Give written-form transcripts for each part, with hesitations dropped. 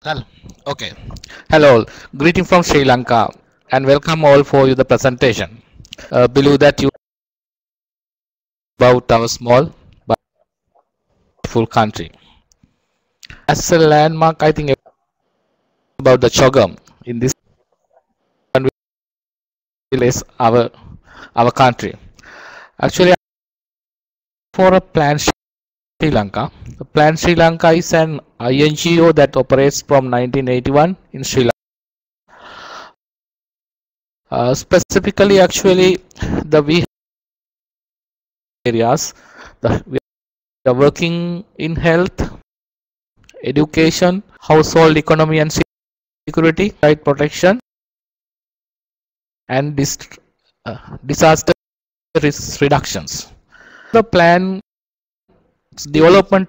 Hello. Okay. Hello. All. Greeting from Sri Lanka and welcome all for you the presentation. Below that you about our small but full country. As a landmark, I think about the Chogam in this is our country. Actually, for a plan Sri Lanka. The Plan Sri Lanka is an INGO that operates from 1981 in Sri Lanka. Specifically, actually, the we areas we are working in health, education, household economy and security, right protection, and disaster risk reductions. The plan development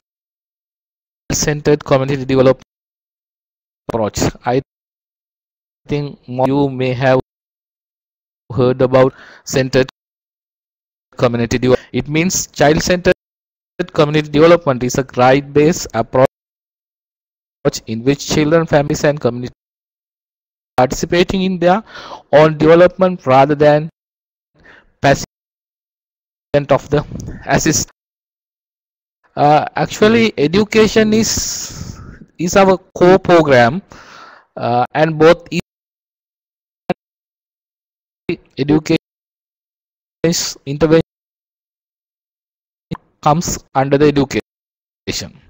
centered community development approach. I think you may have heard about centered community development. It means child centered community development is a right based approach in which children, families, and communities participating in their own development rather than passive of the assist. Actually, education is our core program, and both education intervention comes under the education.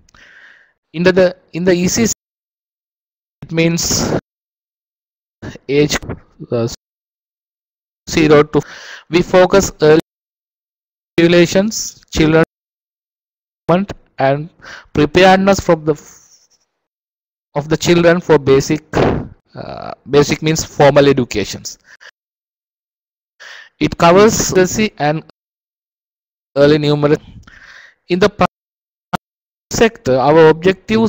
In the EC, it means age 0 to we focus early regulations, children, and preparedness from the children for basic means formal educations. It covers literacy and early numeracy. In the private sector, our objective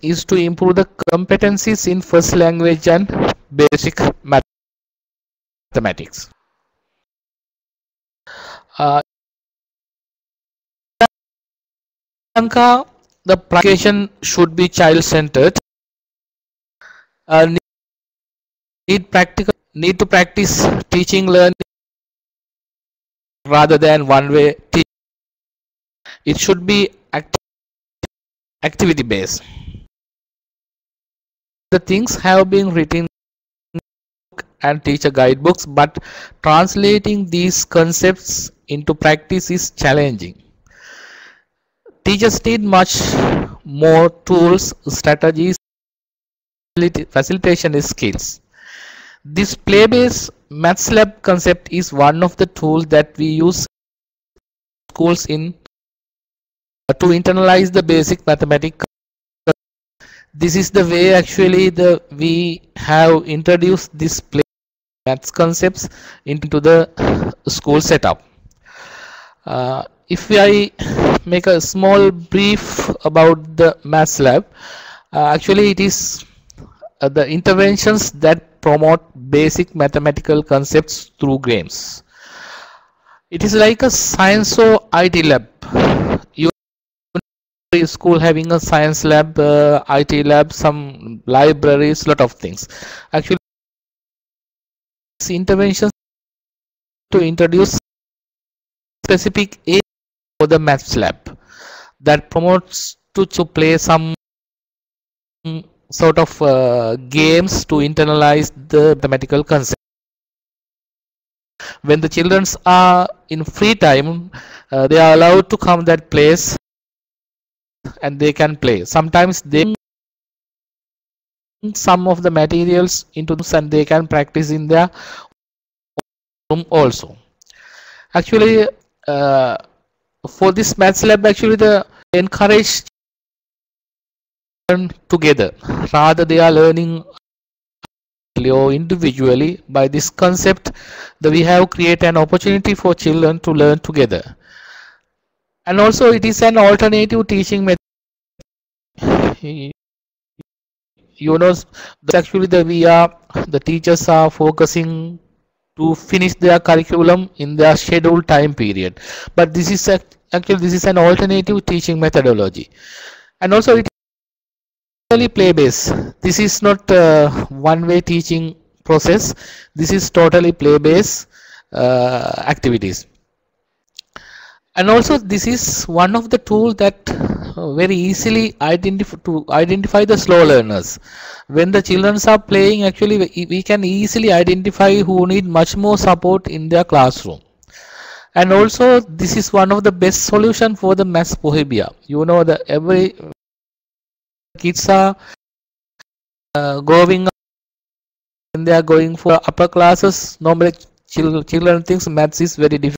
is to improve the competencies in first language and basic mathematics. In Sri Lanka, the education should be child-centered. Need to practice teaching learning rather than one-way teaching. It should be activity based. The things have been written and teacher guidebooks, but translating these concepts into practice is challenging. Teachers need much more tools, strategies, facilitation skills. This play-based maths lab concept is one of the tools that we use schools in to internalize the basic mathematics. This is the way actually we have introduced this play maths concepts into the school setup. If I make a small brief about the maths lab, actually it is the interventions that promote basic mathematical concepts through games. It is like a science or IT lab. School having a science lab, IT lab, some libraries, lot of things. Actually, interventions to introduce specific aim for the maths lab that promotes to play some sort of games to internalize the mathematical concept. When the children are in free time, they are allowed to come that place and they can play. Sometimes they some of the materials into this and they can practice in their room also. Actually, for this maths lab, actually the encourage learn together rather they are learning or individually. By this concept, that we have created an opportunity for children to learn together, and also it is an alternative teaching method. You know, actually the teachers are focusing to finish their curriculum in their scheduled time period, but this is actually this is an alternative teaching methodology, and also it totally play based. This is not one way teaching process. This is totally play based activities. And also this is one of the tools that very easily identify the slow learners. When the children are playing, actually we can easily identify who need much more support in their classroom. And also this is one of the best solution for the mass pohebia. You know, the every kids are growing up, when they are going for upper classes, normally children thinks maths is very difficult.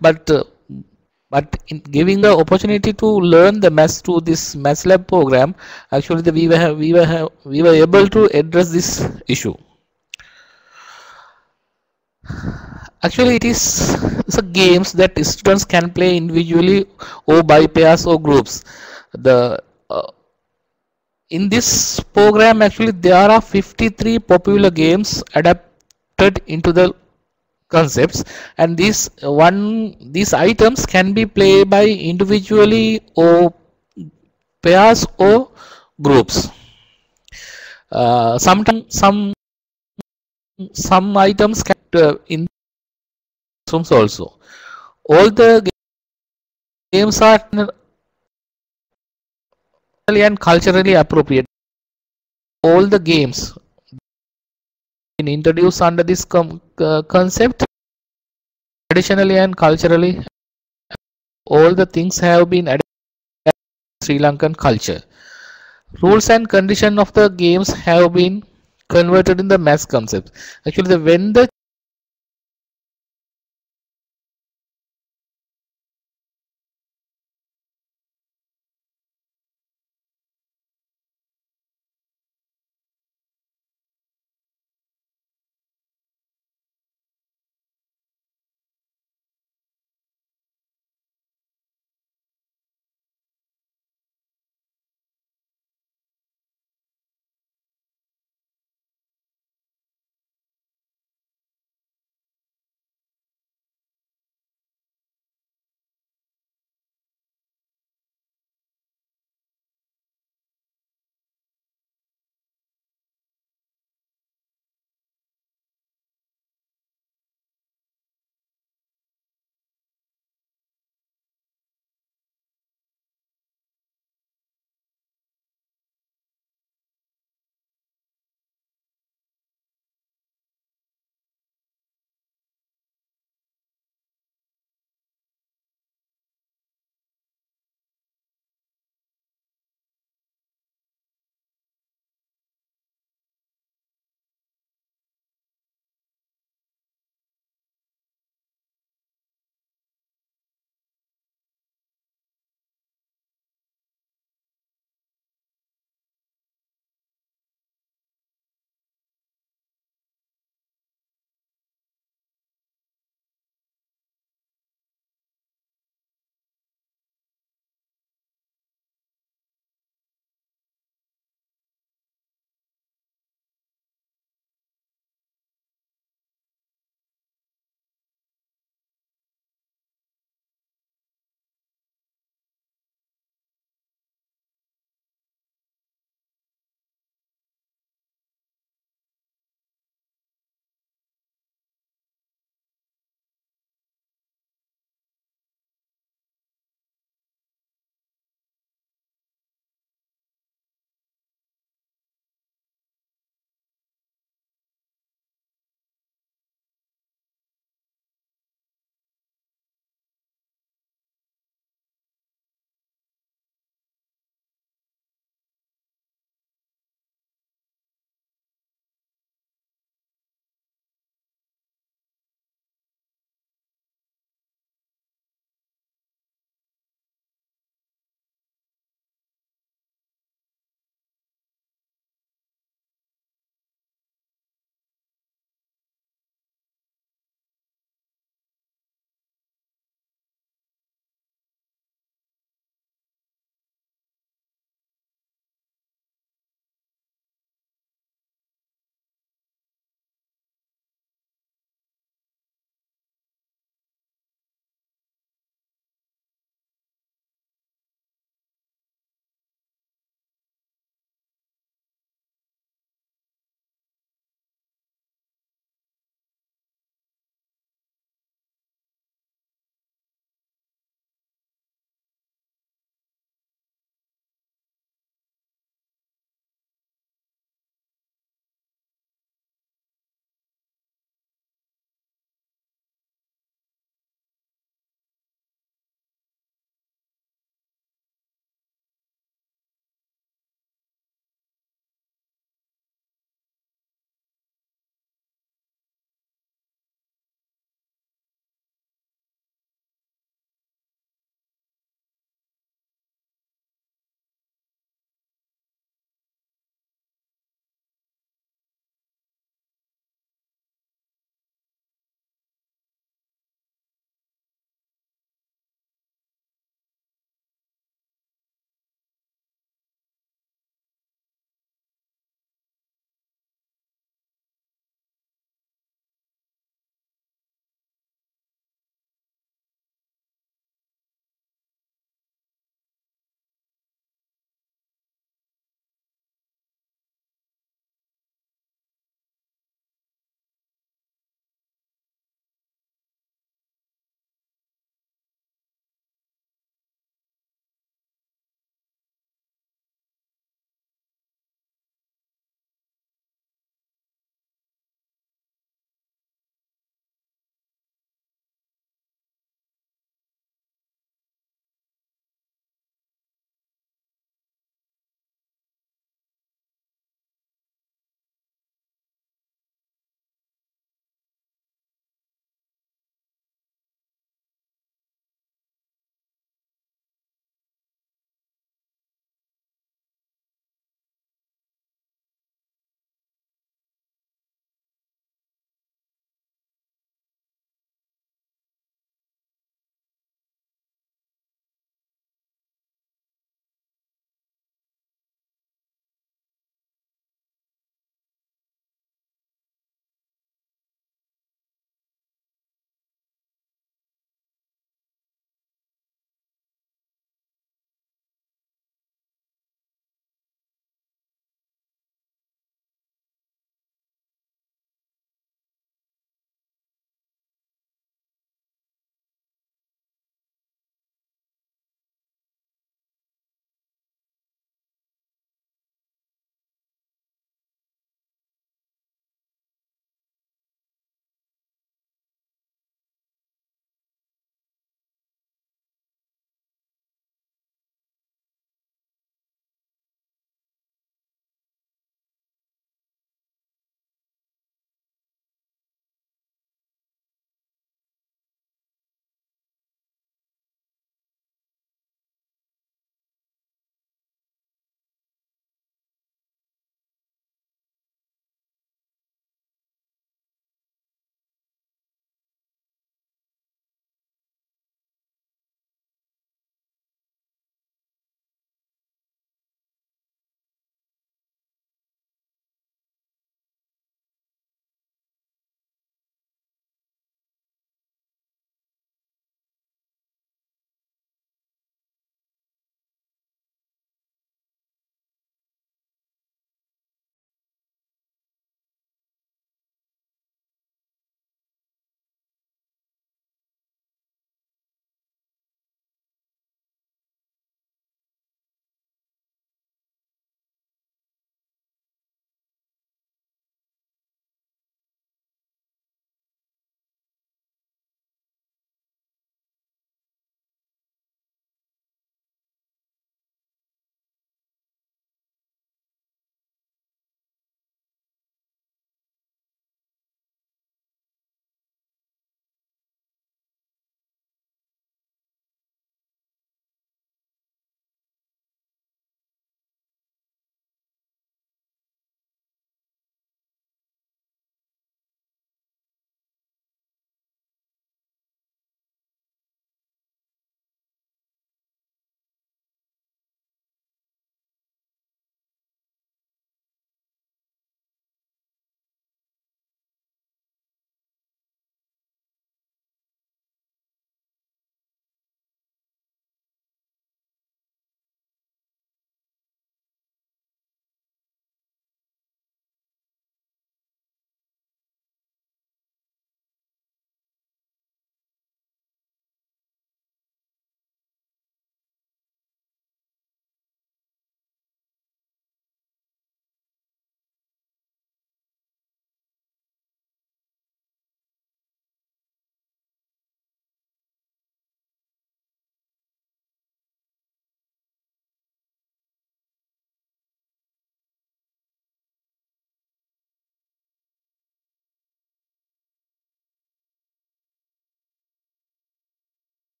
But in giving the opportunity to learn the maths through this maths lab program, actually we were able to address this issue. Actually, it is the games that students can play individually or by pairs or groups. The In this program, actually there are 53 popular games adapted into the concepts, and these items can be played by individually or pairs or groups. Sometimes some items can in rooms also. All the games are and culturally appropriate. All the games been introduced under this concept, traditionally and culturally. All the things have been adapted to Sri Lankan culture. Rules and condition of the games have been converted in the maths concept. Actually, when the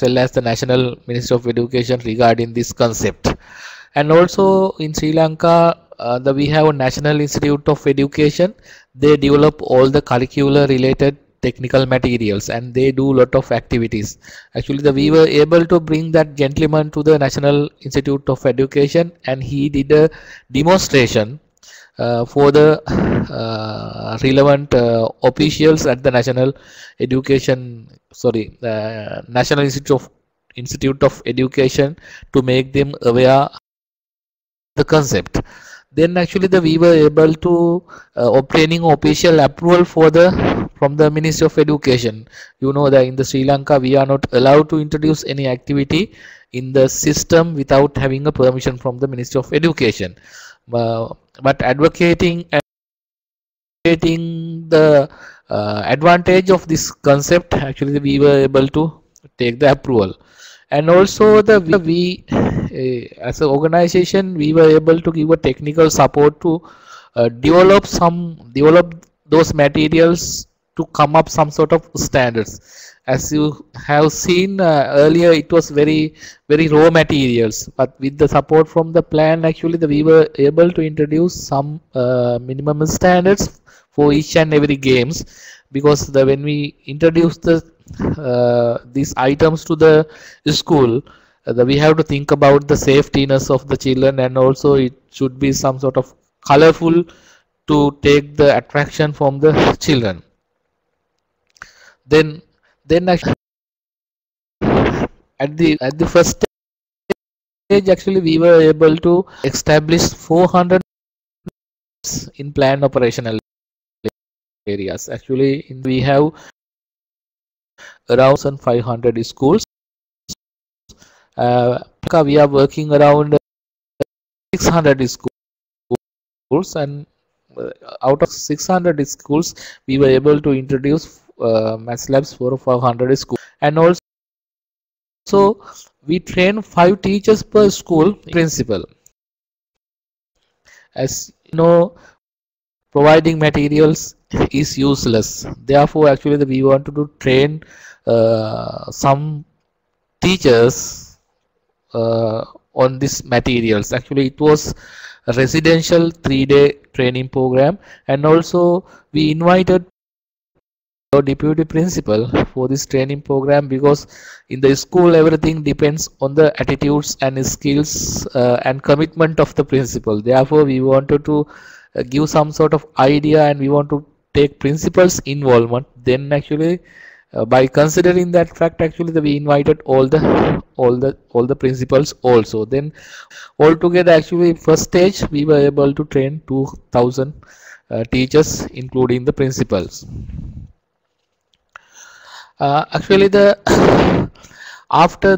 well as the National Ministry of Education regarding this concept. And also in Sri Lanka, we have a National Institute of Education. They develop all the curricular related technical materials and they do lot of activities. Actually, we were able to bring that gentleman to the National Institute of Education and he did a demonstration for the relevant officials at the National Institute of Education to make them aware the concept. Then actually we were able to obtaining official approval for from the Ministry of Education. You know that in the Sri Lanka we are not allowed to introduce any activity in the system without having a permission from the Ministry of Education. But advocating the advantage of this concept, actually we were able to take the approval. And also we as an organization we were able to give a technical support to develop those materials to come up some sort of standards. As you have seen earlier, it was very raw materials, but with the support from the plan, actually we were able to introduce some minimum standards for each and every games, because when we introduce these items to the school, we have to think about the safetiness of the children, and also it should be some sort of colorful to take the attraction from the children. Then actually at the first stage, actually we were able to establish 400 in planned operational areas. Actually we have around 500 schools. We are working around 600 schools, and out of 600 schools we were able to introduce math labs for 500 schools. And also we train 5 teachers per school principal. As you know, providing materials is useless. Therefore actually we wanted to train some teachers on these materials. Actually it was a residential 3-day training program, and also we invited our deputy principal for this training program, because in the school everything depends on the attitudes and skills and commitment of the principal. Therefore we wanted to give some sort of idea, and we want to take principals involvement. Then actually by considering that fact, actually we invited all the principals also. Then altogether, actually first stage we were able to train 2000 teachers including the principals. Actually after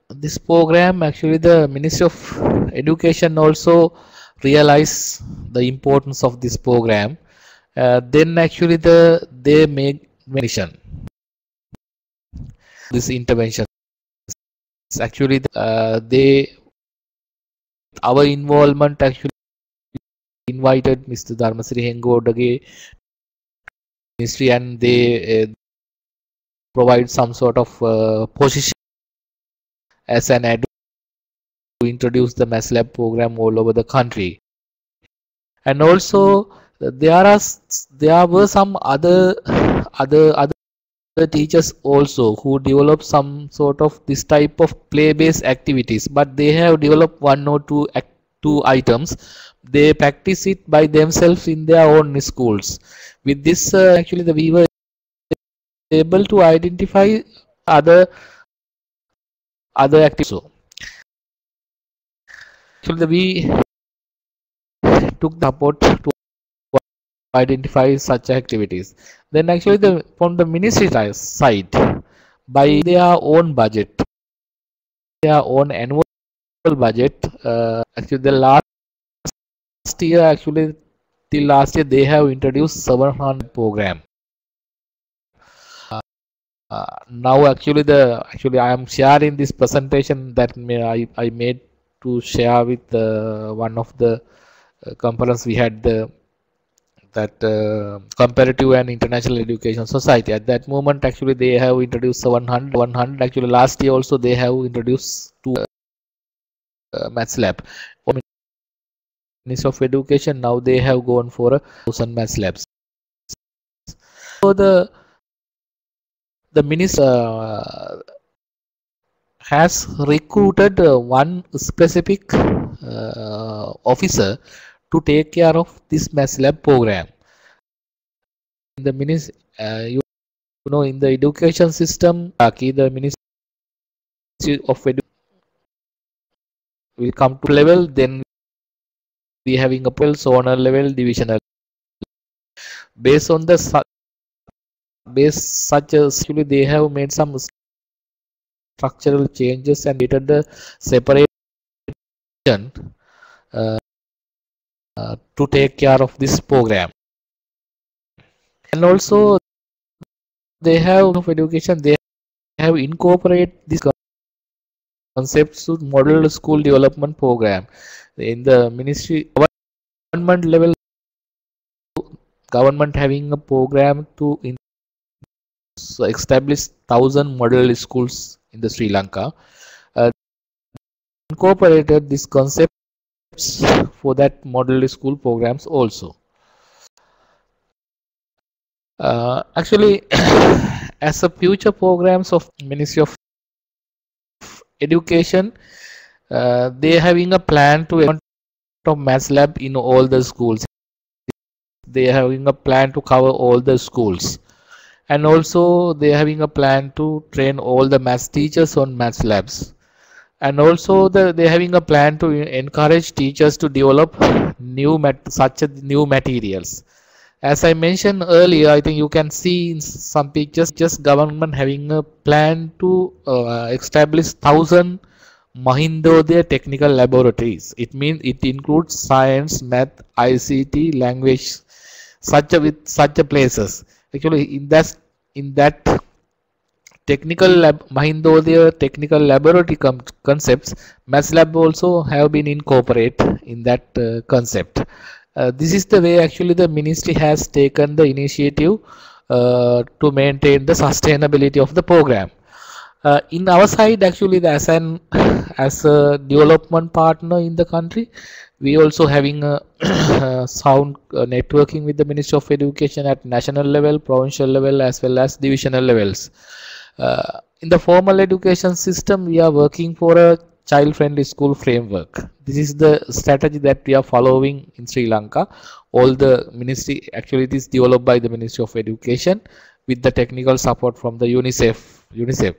this program, actually the Ministry of Education also realized the importance of this program. Then actually they make mention this intervention. Actually our involvement, actually invited Mr. Dharmasri Hengodage ministry, and they provide some sort of position as an advocate to introduce the math lab program all over the country. And also there were some other teachers also who develop some sort of this type of play-based activities, but they have developed 1 or 2 items. They practice it by themselves in their own schools. With this actually we were able to identify other activities. So actually we took the support to identify such activities. Then actually from the ministry side, by their own budget, their own annual budget, actually the last year, actually till last year they have introduced 700 program. Now actually I am sharing this presentation that I made to share with one of the conference we had, the that comparative and international education society. At that moment, actually, they have introduced 100. Actually, last year also they have introduced two maths lab. Ministry of Education, now they have gone for a 1,000 maths labs. So the minister has recruited one specific officer to take care of this maths lab program. In the ministry, you know, in the education system, the Ministry of Education will come to level, then we having a zonal level, divisional. Based on the base such as actually they have made some structural changes and created the separation uh, to take care of this program. And also they have of education, they have incorporated these concepts to model school development program in the ministry government level. Government having a program to establish 1,000 model schools in the Sri Lanka. Incorporated these concepts for that model school programs also. Actually, as a future programs of Ministry of Education, they having a plan to of maths lab in all the schools. They are having a plan to cover all the schools, and also they are having a plan to train all the maths teachers on maths labs. And also they're having a plan to encourage teachers to develop such new materials. As I mentioned earlier, I think you can see in some pictures, just government having a plan to establish 1,000 Mahindodaya technical laboratories. It means it includes science, math, ICT, language, such a places. Actually, in that technical lab, Mahindodaya technical laboratory concepts, maths lab also have been incorporated in that concept. This is the way actually the ministry has taken the initiative to maintain the sustainability of the program. In our side, actually, as a development partner in the country, we also having a sound networking with the Ministry of Education at national level, provincial level, as well as divisional levels. In the formal education system, we are working for a child-friendly school framework. This is the strategy that we are following in Sri Lanka. All the ministry actually it is developed by the Ministry of Education with the technical support from the UNICEF.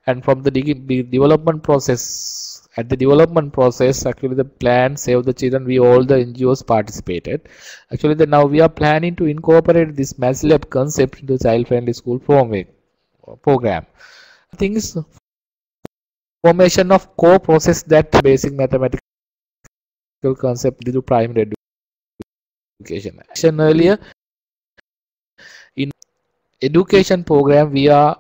And from the development process, at the development process, actually the plan Save the Children, we all the NGOs participated. Actually, now we are planning to incorporate this maths lab concept into child-friendly school program. Things formation of core process that basic mathematical concept to primary education. As I mentioned earlier, in education program we are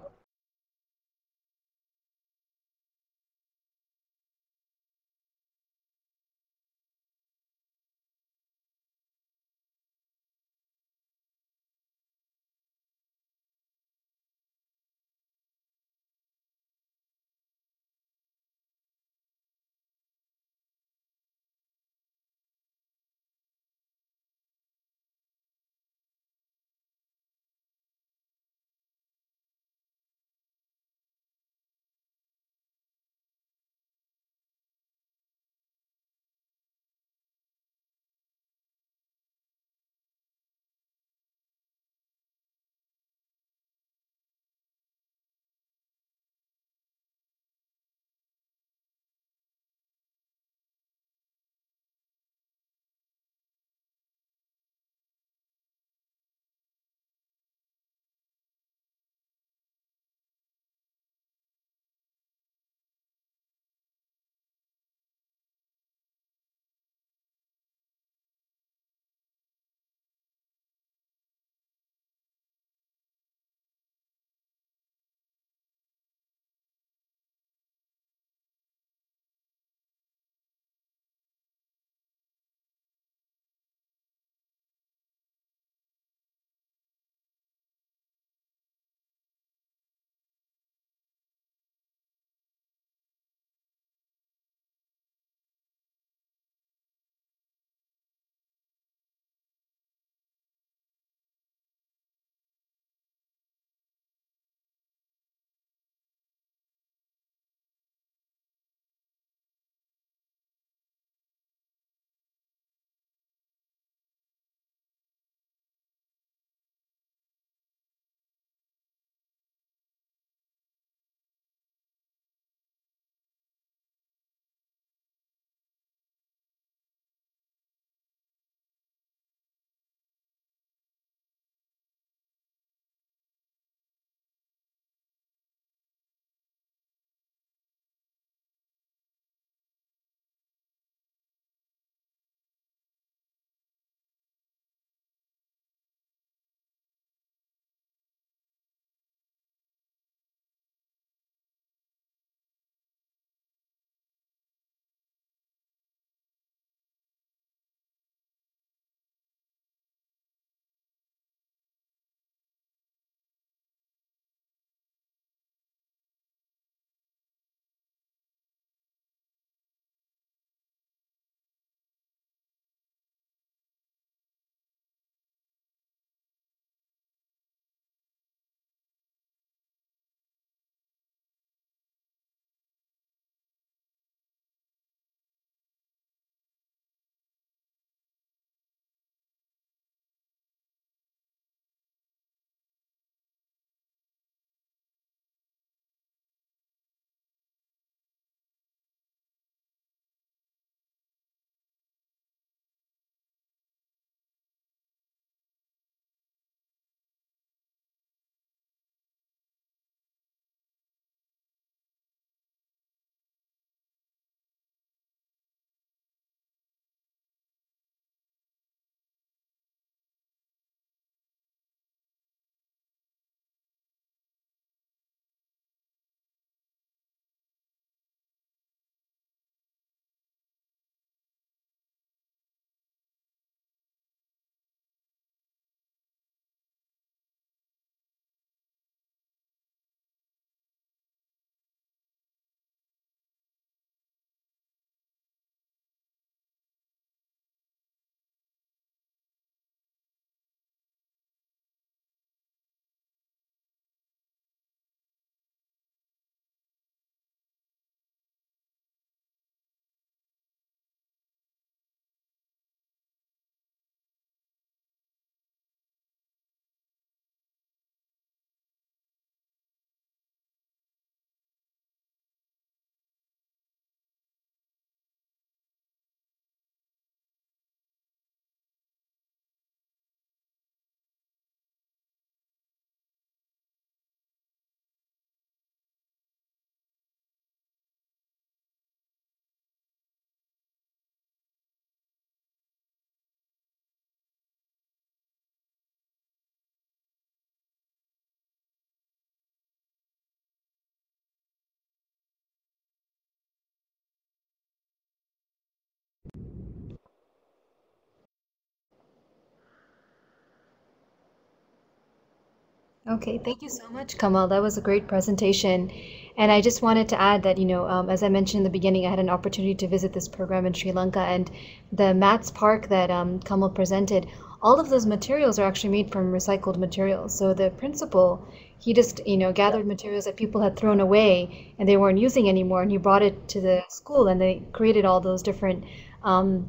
Okay, thank you so much, Kamal. That was a great presentation. And I just wanted to add that, as I mentioned in the beginning, I had an opportunity to visit this program in Sri Lanka, and the Maths Park that Kamal presented, all of those materials are actually made from recycled materials. So the principal, he just, gathered materials that people had thrown away and they weren't using anymore, and he brought it to the school, and they created all those different um,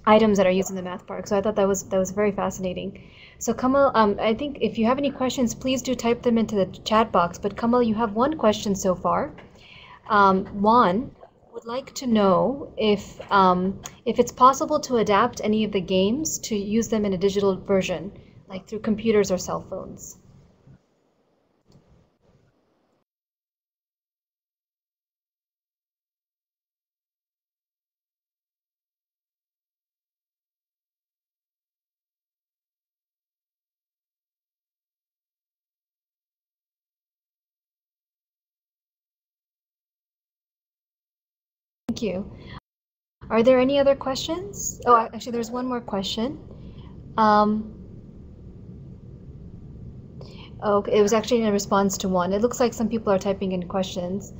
items that are used in the math park. So I thought that was very fascinating. So Kamal, I think if you have any questions, please do type them into the chat box. But Kamal, you have one question so far. Juan would like to know if it's possible to adapt any of the games to use them in a digital version, like through computers or cell phones. Thank you. Are there any other questions? Oh, actually, there's one more question. Um, oh, it was actually in response to one. It looks like some people are typing in questions.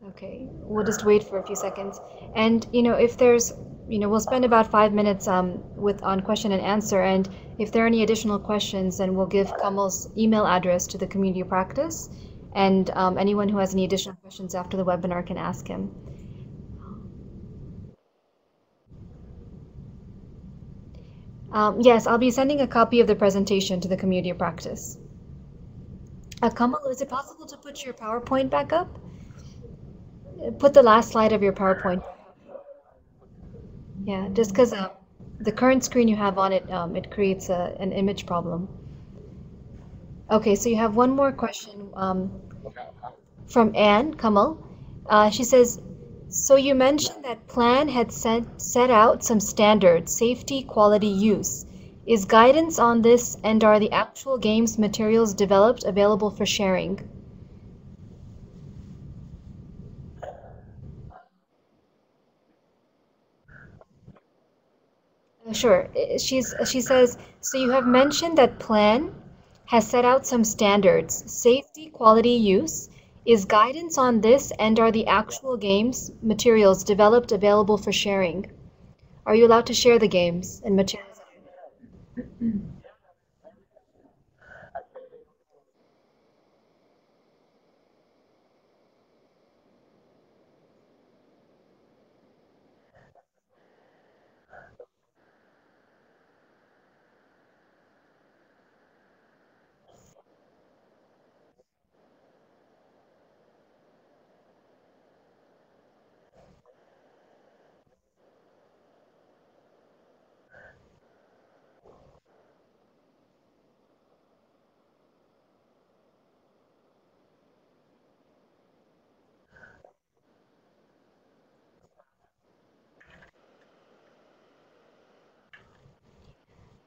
Okay, we'll just wait for a few seconds. And if there's, we'll spend about 5 minutes with on question and answer. And if there are any additional questions, then we'll give Kamal's email address to the community practice, and anyone who has any additional questions after the webinar can ask him. Yes, I'll be sending a copy of the presentation to the community practice. Kamal, is it possible to put your PowerPoint back up? Put the last slide of your PowerPoint. Yeah, just because the current screen you have on it, it creates an image problem. Okay, so you have one more question from Anne Kamal. She says, so you mentioned that plan had set out some standards, safety, quality, use. Is guidance on this, and are the actual games materials developed available for sharing? Sure. She says, so you have mentioned that plan has set out some standards, safety, quality, use. Is guidance on this, and are the actual games materials developed available for sharing? Are you allowed to share the games and materials?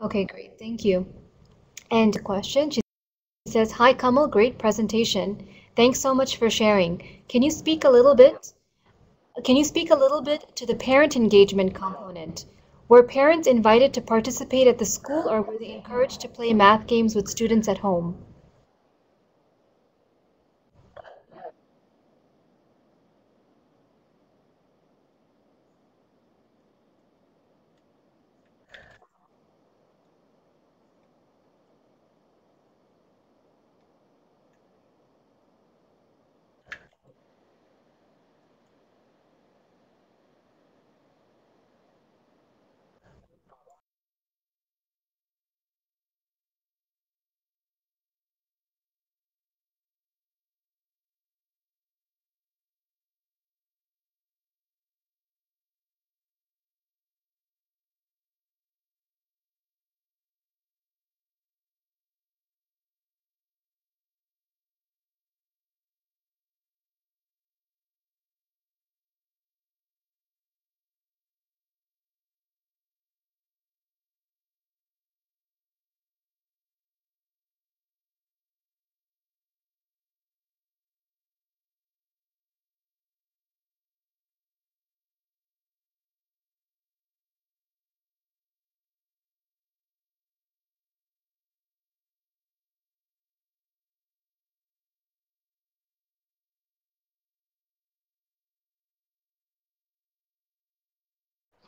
Okay, great. Thank you. And question, she says, hi, Kamal, great presentation. Thanks so much for sharing. Can you speak a little bit to the parent engagement component? Were parents invited to participate at the school, or were they encouraged to play math games with students at home?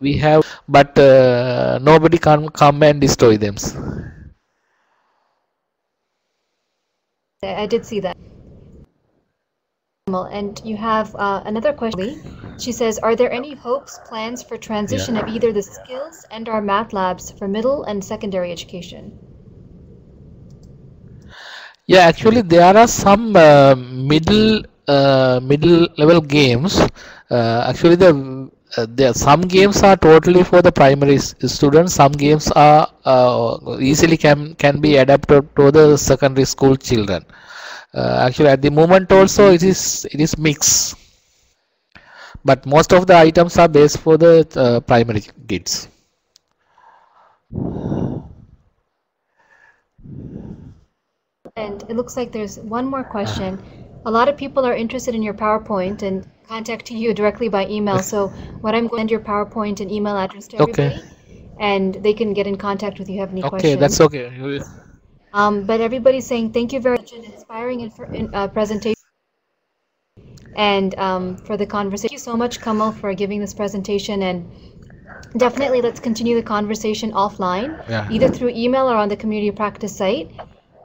we have, but nobody can come and destroy them. I did see that. And you have another question. She says, are there any hopes, plans for transition of either the skills and our math labs for middle and secondary education? Yeah, actually there are some middle level games. Actually there some games are totally for the primary students. Some games are easily can be adapted to the secondary school children. Actually at the moment also it is mixed, but most of the items are based for the primary kids. And it looks like there's one more question. A lot of people are interested in your PowerPoint and contacting you directly by email. So what I'm going to send your PowerPoint and email address to everybody, and they can get in contact with you if you have any questions. Okay, that's okay. But everybody's saying thank you very much, an inspiring presentation, and for the conversation. Thank you so much, Kamal, for giving this presentation, and definitely let's continue the conversation offline, either through email or on the community practice site.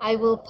I will